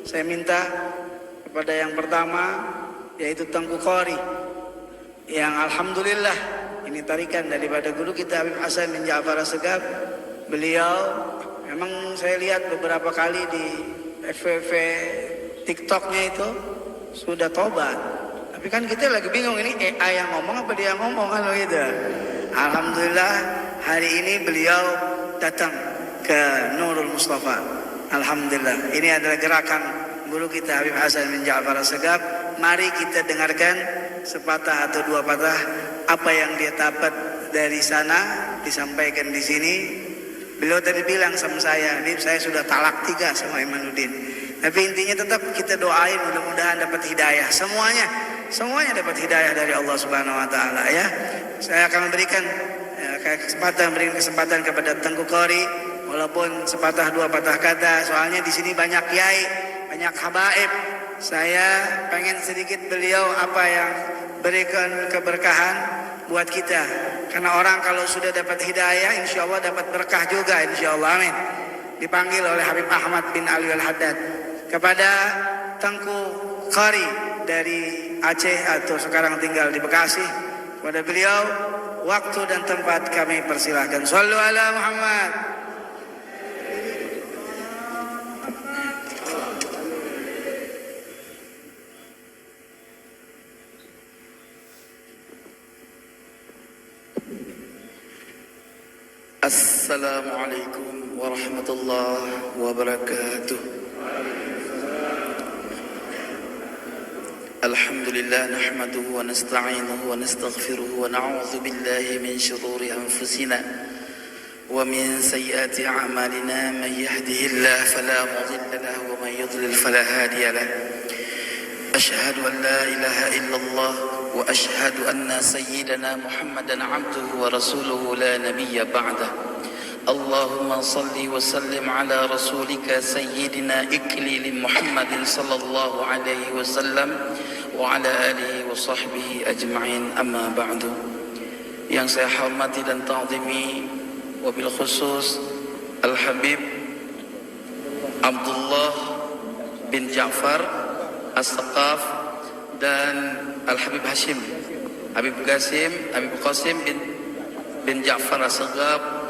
saya minta kepada yang pertama, yaitu Tengku Qori, yang alhamdulillah ini tarikan daripada guru kita Habib Hasan bin Ja'far Assegaf. Beliau memang saya lihat beberapa kali di FVV TikToknya itu sudah tobat, tapi kan kita lagi bingung, ini AI yang ngomong apa dia ngomong kan gitu. Alhamdulillah hari ini beliau datang ke Nurul Mustafa. Alhamdulillah, ini adalah gerakan guru kita Habib Hasan bin Ja'far Assegaf. Mari kita dengarkan sepatah atau dua patah apa yang dia dapat dari sana disampaikan di sini. Beliau tadi bilang sama saya, Habib, saya sudah talak 3 sama Imanuddin. Tapi intinya tetap kita doain mudah-mudahan dapat hidayah. Semuanya dapat hidayah dari Allah Subhanahu wa taala ya. Saya akan memberikan kesempatan kepada Tengku Qori, walaupun sepatah dua patah kata, soalnya di sini banyak kiai, banyak habaib. Saya pengen sedikit beliau apa yang berikan keberkahan buat kita. Karena orang kalau sudah dapat hidayah, insya Allah dapat berkah juga, insya Allah, amin. Dipanggil oleh Habib Ahmad bin Ali Al-Haddad. Kepada Tengku Qori dari Aceh atau sekarang tinggal di Bekasi, kepada beliau waktu dan tempat kami persilahkan. Shallu ala Muhammad. Assalamualaikum warahmatullahi wabarakatuh. Alhamdulillah nahmaduhu wa nasta'inuhu wa nastaghfiruhu wa na'udzu billahi min shururi anfusina wa min sayyiati a'malina. Man yahdihillahu fala mudilla lahu wa man yudlil fala hadiya lahu. Ashhadu an la ilaha illallah wa ashhadu anna sayyidana Muhammadan 'abduhu wa rasuluhu la nabiyya ba'dah. Allahumma salli wa sallim ala rasulika sayyidina iklil Muhammadin sallallahu alaihi wasallam wa ala alihi wa sahbihi ajma'in, amma ba'du. Yang saya hormati dan ta'zimi, wabil khusus Al-Habib Abdullah bin Ja'far As-Saqaf dan Al-Habib Hashim, Habib Qasim bin Ja'far As-Saqaf,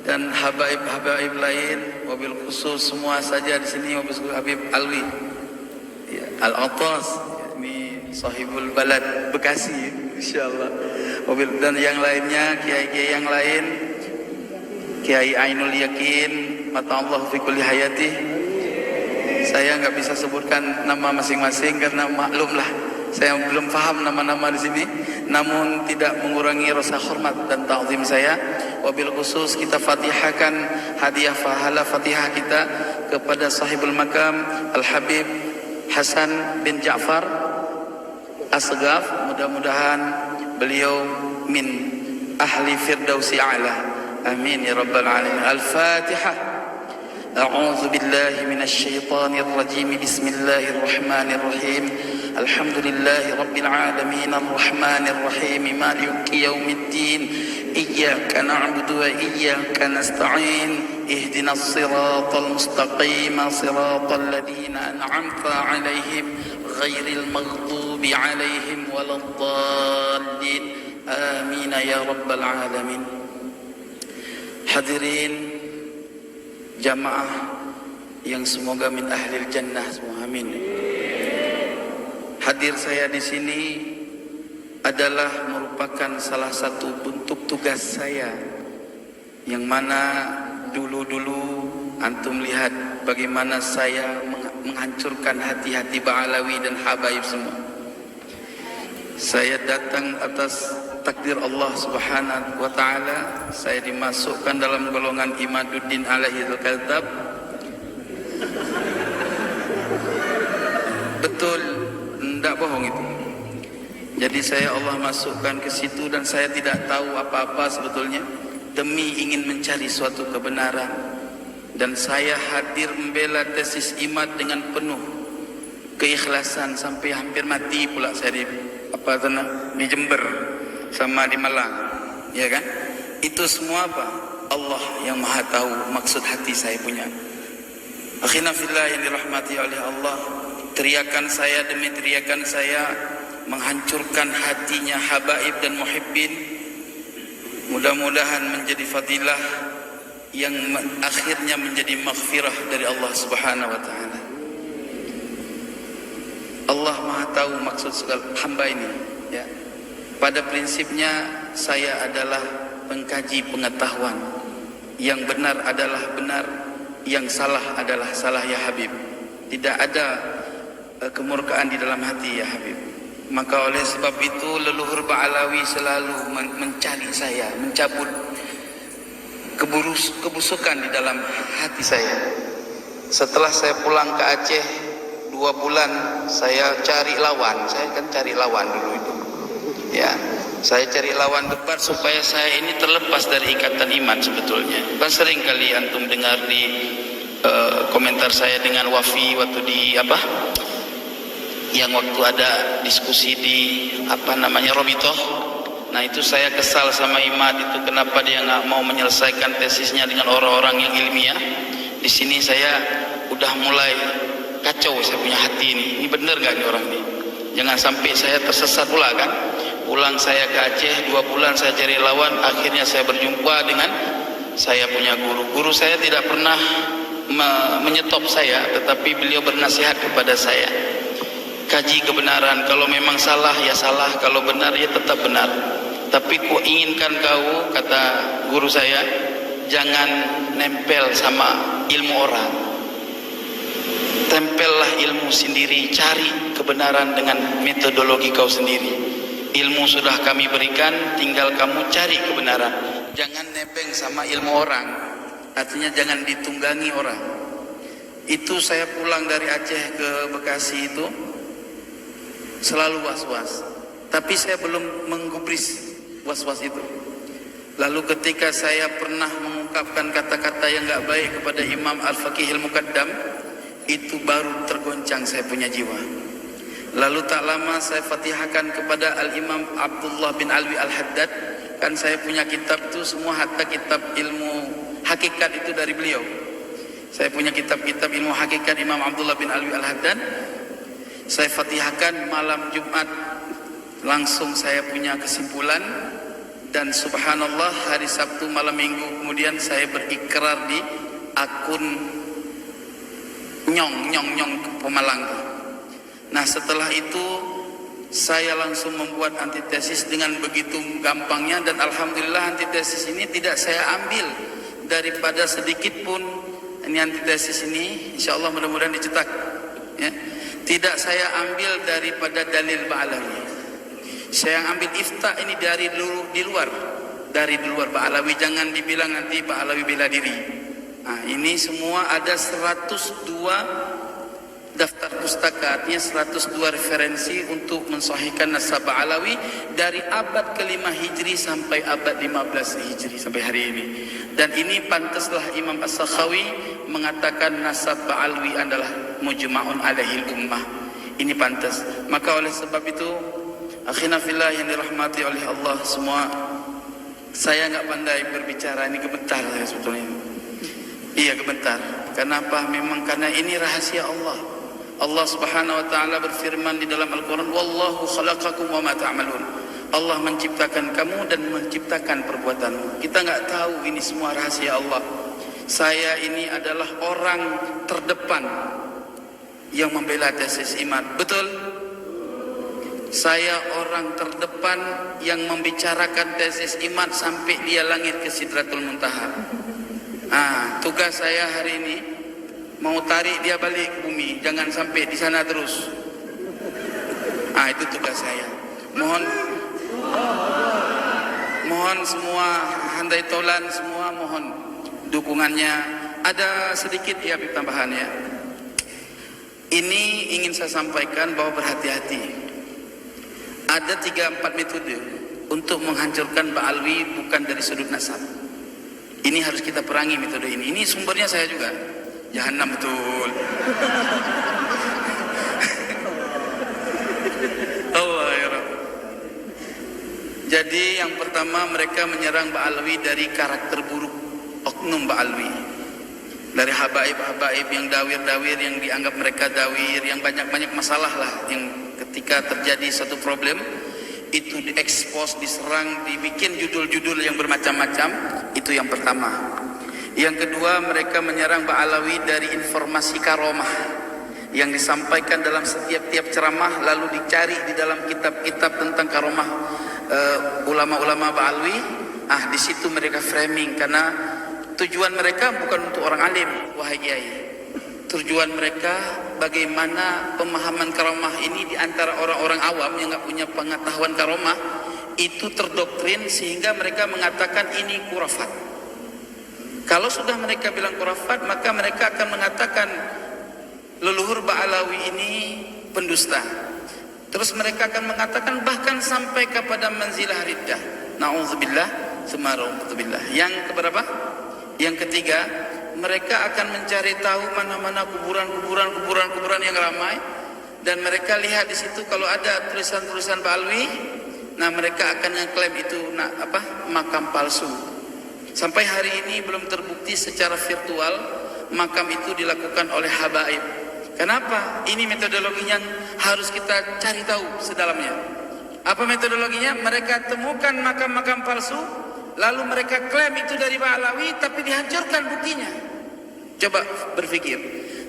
dan habaib-habaib lain, wabil khusus semua saja di sini, wabil khusus Habib Alwi ya, Al-Atas, ini sahibul balad Bekasi insyaallah, wabil, dan yang lainnya, kiai-kiai yang lain, Kiai Ainul Yakin mata Allah fi kulli hayati. Saya nggak bisa sebutkan nama masing-masing karena maklumlah saya belum paham nama-nama di sini, namun tidak mengurangi rasa hormat dan ta'zim saya. Wabil khusus kita fatihahkan hadiah pahala fatihah kita kepada sahibul makam Al-Habib Hasan bin Ja'far As-Saqaf. Mudah-mudahan beliau min ahli firdausi a'la, amin ya rabbal alamin. Al-Fatihah. A'udzu billahi minasy syaithanir rajim. Bismillahirrahmanirrahim. Alhamdulillahi rabbil alamin arrahmanir rahim maliki yaumiddin. Iyyaka na'budu wa iyyaka nasta'in. Ihdinas siratal mustaqim, siratal ladzina an'amta 'alaihim ghairil maghdubi 'alaihim waladdallin. Amin ya rabbal alamin. Hadirin jamaah yang semoga min ahlil jannah semua, amin. Hadir saya di sini adalah merupakan salah satu bentuk tugas saya, yang mana dulu-dulu antum lihat bagaimana saya menghancurkan hati-hati Ba'alawi dan habaib semua. Saya datang atas takdir Allah Subhanahu wa taala, saya dimasukkan dalam golongan Imaduddin alaihi al-Kadzab. Betul, tidak bohong itu. Jadi saya Allah masukkan ke situ dan saya tidak tahu apa-apa sebetulnya, demi ingin mencari suatu kebenaran. Dan saya hadir membela tesis IMAD dengan penuh keikhlasan sampai hampir mati pula saya di Jember sama di Malang, ya kan? Itu semua apa? Allah yang Maha tahu maksud hati saya punya. Akhina fillah yang dirahmati oleh Allah, teriakan saya demi teriakan saya menghancurkan hatinya habaib dan muhibbin. Mudah-mudahan menjadi fadilah yang akhirnya menjadi maghfirah dari Allah Subhanahu wa taala. Allah Maha tahu maksud segala hamba ini, ya. Pada prinsipnya saya adalah pengkaji pengetahuan. Yang benar adalah benar, yang salah adalah salah ya Habib. Tidak ada kemurkaan di dalam hati ya Habib. Maka oleh sebab itu leluhur Ba'alawi selalu mencari saya, mencabut kebusukan di dalam hati saya. Setelah saya pulang ke Aceh 2 bulan, saya cari lawan. Saya kan cari lawan dulu itu, ya. Saya cari lawan debat supaya saya ini terlepas dari ikatan iman sebetulnya. Kan sering kali antum dengar di komentar saya dengan Wafi waktu di yang waktu ada diskusi di Robitoh. Nah itu saya kesal sama Imad itu, kenapa dia nggak mau menyelesaikan tesisnya dengan orang-orang yang ilmiah. Di sini saya udah mulai kacau, saya punya hati ini bener gak nih orang ini? Jangan sampai saya tersesat pula kan. Pulang saya ke Aceh 2 bulan saya cari lawan, akhirnya saya berjumpa dengan saya punya guru. Guru saya tidak pernah menyetop saya, tetapi beliau bernasihat kepada saya, kaji kebenaran, kalau memang salah ya salah, kalau benar ya tetap benar. Tapi ku inginkan kau, kata guru saya, jangan nempel sama ilmu orang, tempellah ilmu sendiri, cari kebenaran dengan metodologi kau sendiri. Ilmu sudah kami berikan, tinggal kamu cari kebenaran. Jangan nebeng sama ilmu orang, artinya jangan ditunggangi orang. Itu saya pulang dari Aceh ke Bekasi itu selalu was-was, tapi saya belum menggubris was-was itu. Lalu ketika saya pernah mengungkapkan kata-kata yang gak baik kepada Imam Al-Faqihil Muqaddam, itu baru tergoncang saya punya jiwa. Lalu tak lama saya fatihahkan kepada Al-Imam Abdullah bin Alwi Al-Haddad. Kan saya punya kitab itu semua, hatta kitab ilmu hakikat itu dari beliau. Saya punya kitab-kitab ilmu hakikat Imam Abdullah bin Alwi Al-Haddad. Saya fatihahkan malam Jumat, langsung saya punya kesimpulan. Dan subhanallah hari Sabtu malam Minggu kemudian saya berikrar di akun nyong Pemalang. Nah setelah itu saya langsung membuat antitesis dengan begitu gampangnya, dan alhamdulillah antitesis ini tidak saya ambil daripada sedikit pun. Ini antitesis ini insyaallah mudah-mudahan dicetak, ya. Tidak saya ambil daripada dalil Ba'alawi. Saya ambil ifta ini dari di luar Ba'alawi. Jangan dibilang nanti Ba'alawi bela diri. Nah, ini semua ada 102 daftar pustaka, artinya 102 referensi untuk mensahihkan nasab Ba'alawi dari abad ke-5 Hijri sampai abad 15 Hijri sampai hari ini. Dan ini pantaslah Imam As-Sakhawi mengatakan nasab Ba'alawi adalah mujma'un alaihil ummah. Ini pantas. Maka oleh sebab itu, akhina fillah yang dirahmati oleh Allah semua, saya nggak pandai berbicara, ini gemetar saya sebetulnya. Iya gemetar. Kenapa? Memang karena ini rahasia Allah. Allah Subhanahu wa taala berfirman di dalam Al-Qur'an, "Wallahu khalaqakum wa ma ta'malun." Allah menciptakan kamu dan menciptakan perbuatanmu. Kita enggak tahu, ini semua rahasia Allah. Saya ini adalah orang terdepan yang membela tesis iman. Betul? Saya orang terdepan yang membicarakan tesis iman sampai dia langit ke Sidratul Muntaha. Tugas saya hari ini mau tarik dia balik ke bumi, jangan sampai di sana terus. Itu tugas saya. Mohon semua handai tolan semua, mohon dukungannya. Ada sedikit ya tambahan ya. Ini ingin saya sampaikan bahwa berhati-hati. Ada 3-4 metode untuk menghancurkan Ba'alawi bukan dari sudut nasab. Ini harus kita perangi metode ini. Ini sumbernya saya juga. Jahannam betul. Allah ya Rabb. Jadi yang pertama, mereka menyerang Ba'alawi dari karakter buruk oknum Ba'alawi. dari habaib-habaib yang dawir-dawir, yang dianggap mereka dawir, yang banyak-banyak masalah lah, yang ketika terjadi satu problem itu diekspos, diserang, dibikin judul-judul yang bermacam-macam. Itu yang pertama. Yang kedua, mereka menyerang Ba'alawi dari informasi karomah yang disampaikan dalam setiap ceramah, lalu dicari di dalam kitab-kitab tentang karomah ulama-ulama Ba'alawi. Di situ mereka framing, karena tujuan mereka bukan untuk orang alim, wahai kiai. Tujuan mereka bagaimana pemahaman karomah ini di antara orang-orang awam yang nggak punya pengetahuan karomah itu terdoktrin, sehingga mereka mengatakan ini khurafat. Kalau sudah mereka bilang khurafat, maka mereka akan mengatakan leluhur Ba'alawi ini pendusta. Terus mereka akan mengatakan bahkan sampai kepada manzilah riddah. Na'udzubillah, sumarauzubillah. Yang keberapa? Yang ketiga, mereka akan mencari tahu mana-mana kuburan yang ramai, dan mereka lihat di situ kalau ada tulisan-tulisan Ba'alawi, nah mereka akan ngeklaim itu makam palsu. Sampai hari ini belum terbukti secara virtual makam itu dilakukan oleh habaib. Kenapa? Ini metodologinya harus kita cari tahu sedalamnya. Apa metodologinya? Mereka temukan makam-makam palsu, lalu mereka klaim itu dari Ba'alawi, tapi dihancurkan buktinya. Coba berpikir,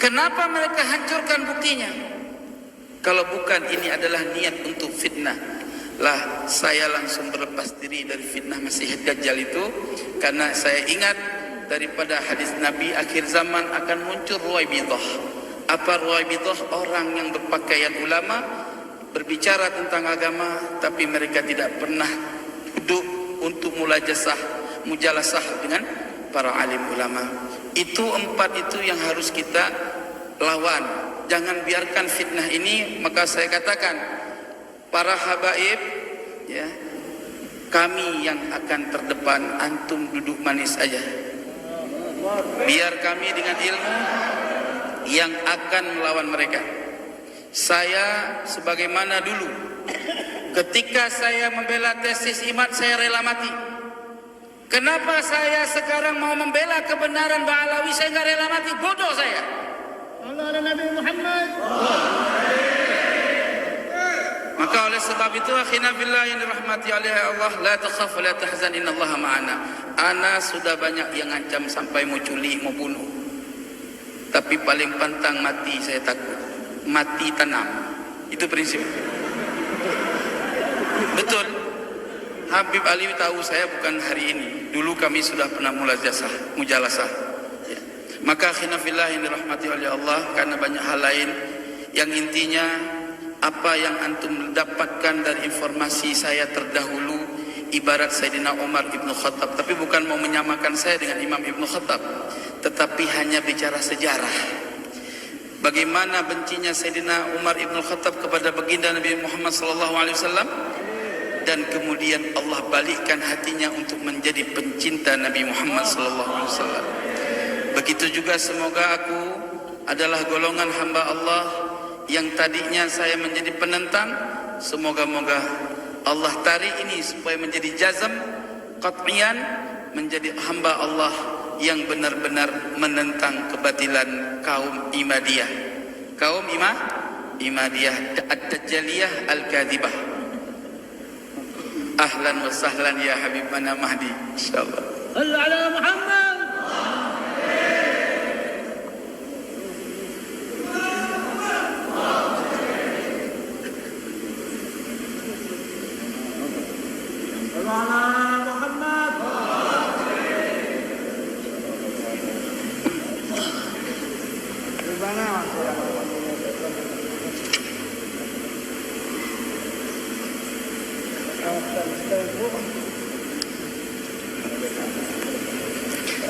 kenapa mereka hancurkan buktinya? Kalau bukan ini adalah niat untuk fitnah, lah saya langsung berlepas diri dari fitnah Masih Dajjal itu, karena saya ingat daripada hadis Nabi akhir zaman akan muncul Ruwaibidah. Apa Ruwaibidah? Orang yang berpakaian ulama, berbicara tentang agama, tapi mereka tidak pernah duduk untuk mujalasah dengan para alim ulama. Itu 4 itu yang harus kita lawan. Jangan biarkan fitnah ini. Maka saya katakan, para habaib, ya, kami yang akan terdepan, antum duduk manis aja. Biar kami dengan ilmu yang akan melawan mereka. Saya sebagaimana dulu, ketika saya membela tesis IMAT, saya rela mati. Kenapa saya sekarang mau membela kebenaran Ba'alawi, saya nggak rela mati? Bodoh saya. Allah dan Nabi Muhammad. Maka oleh sebab itu, akhina billah yang dirahmati oleh Allah, la takhaf wa la tahzan, innallaha ma'ana. Ana sudah banyak yang ngancam sampai mau culik, mau bunuh. Tapi paling pantang mati saya takut. Mati tanam. Itu prinsip. Betul. Habib Ali tahu saya bukan hari ini. Dulu kami sudah pernah mujalasah. Ya. Maka khinafillah yang dirahmati oleh Allah, karena banyak hal lain yang intinya apa yang antum dapatkan dari informasi saya terdahulu ibarat Sayyidina Umar Ibn Khattab. Tapi bukan mau menyamakan saya dengan Imam Ibn Khattab, tetapi hanya bicara sejarah. Bagaimana bencinya Sayyidina Umar Ibn Khattab kepada baginda Nabi Muhammad SAW, dan kemudian Allah balikkan hatinya untuk menjadi pencinta Nabi Muhammad SAW. Begitu juga semoga aku adalah golongan hamba Allah yang tadinya saya menjadi penentang, semoga-moga Allah tarik ini supaya menjadi jazam, qat'iyan, menjadi hamba Allah yang benar-benar menentang kebatilan kaum Imadiyah. Kaum Imadiyah Ad-Dajjaliyah Al-Kadhibah. Ahlan wa sahlan ya Habibana Mahdi, insyaallah. Sallu ala Muhammad.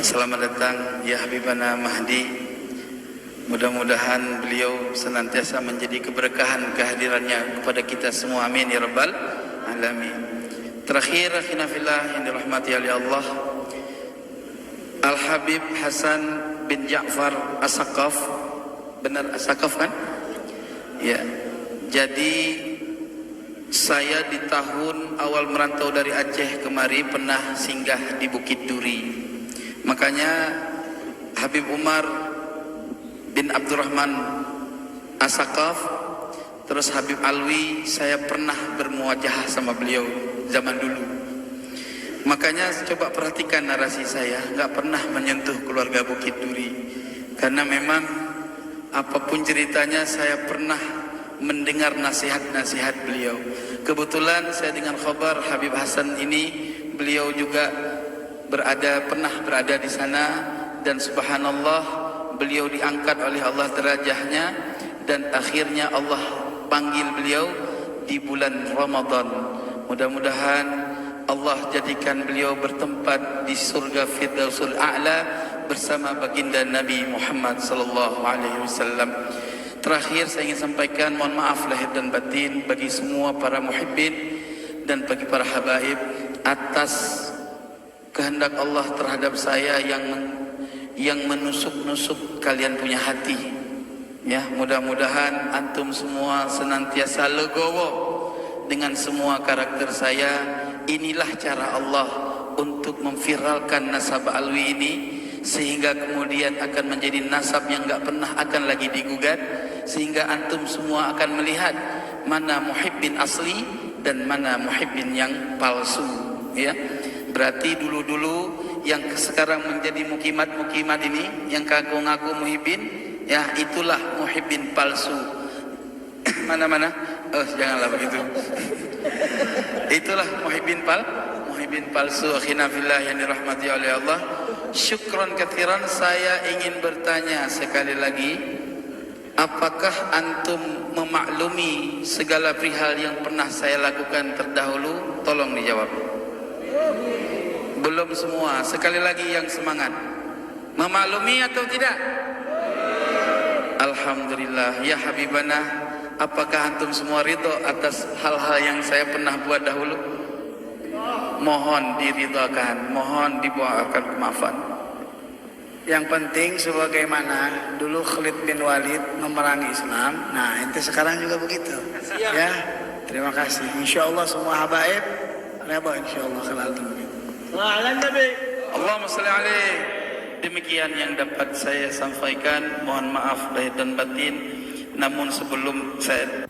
Selamat datang ya Habibana Mahdi. Mudah-mudahan beliau senantiasa menjadi keberkahan kehadirannya kepada kita semua. Amin ya rabbal alamin. Terakhir, akhirnya yang dirahmati oleh Allah, Al-Habib Hasan bin Ja'far As-Saqaf. Benar As-Saqaf kan? Ya. Jadi saya di tahun awal merantau dari Aceh kemari pernah singgah di Bukit Duri. Makanya Habib Umar bin Abdurrahman As-Saqaf, terus Habib Alwi, saya pernah bermuajahah sama beliau zaman dulu. Makanya coba perhatikan narasi saya, nggak pernah menyentuh keluarga Bukit Duri, karena memang apapun ceritanya saya pernah mendengar nasihat-nasihat beliau. Kebetulan saya dengan khabar Habib Hasan ini, beliau juga pernah berada di sana, dan subhanallah beliau diangkat oleh Allah derajahnya, dan akhirnya Allah panggil beliau di bulan Ramadan. Mudah-mudahan Allah jadikan beliau bertempat di surga Firdausul A'la bersama baginda Nabi Muhammad sallallahu alaihi wasallam. Terakhir saya ingin sampaikan mohon maaf lahir dan batin bagi semua para muhibbin dan bagi para habaib atas kehendak Allah terhadap saya yang menusuk-nusuk kalian punya hati. Ya, mudah-mudahan antum semua senantiasa legowo dengan semua karakter saya. Inilah cara Allah untuk memviralkan nasab Alwi ini, sehingga kemudian akan menjadi nasab yang gak pernah akan lagi digugat, sehingga antum semua akan melihat mana muhibbin asli dan mana muhibbin yang palsu. Ya, berarti dulu-dulu yang sekarang menjadi mukimat-mukimat ini, yang ngaku-ngaku muhibbin, ya itulah muhibbin palsu. Mana-mana? Oh, janganlah begitu. Itulah muhibbin palsu. Akhina fillah yang dirahmati oleh Allah. Syukran katsiran. Saya ingin bertanya sekali lagi, apakah antum memaklumi segala perihal yang pernah saya lakukan terdahulu? Tolong dijawab. Belum semua. Sekali lagi yang semangat. Memaklumi atau tidak? Alhamdulillah. Ya Habibana, apakah antum semua ridho atas hal-hal yang saya pernah buat dahulu? Mohon diridhakan, mohon dibuatkan kemaafan. Yang penting sebagaimana dulu Khalid bin Walid memerangi Islam, nah ente sekarang juga begitu. Ya, terima kasih. Insyaallah semua habaib redha insyaallah kalau antum begitu. Allahumma shalli alaihi. Demikian yang dapat saya sampaikan. Mohon maaf lahir dan batin. Namun sebelum saya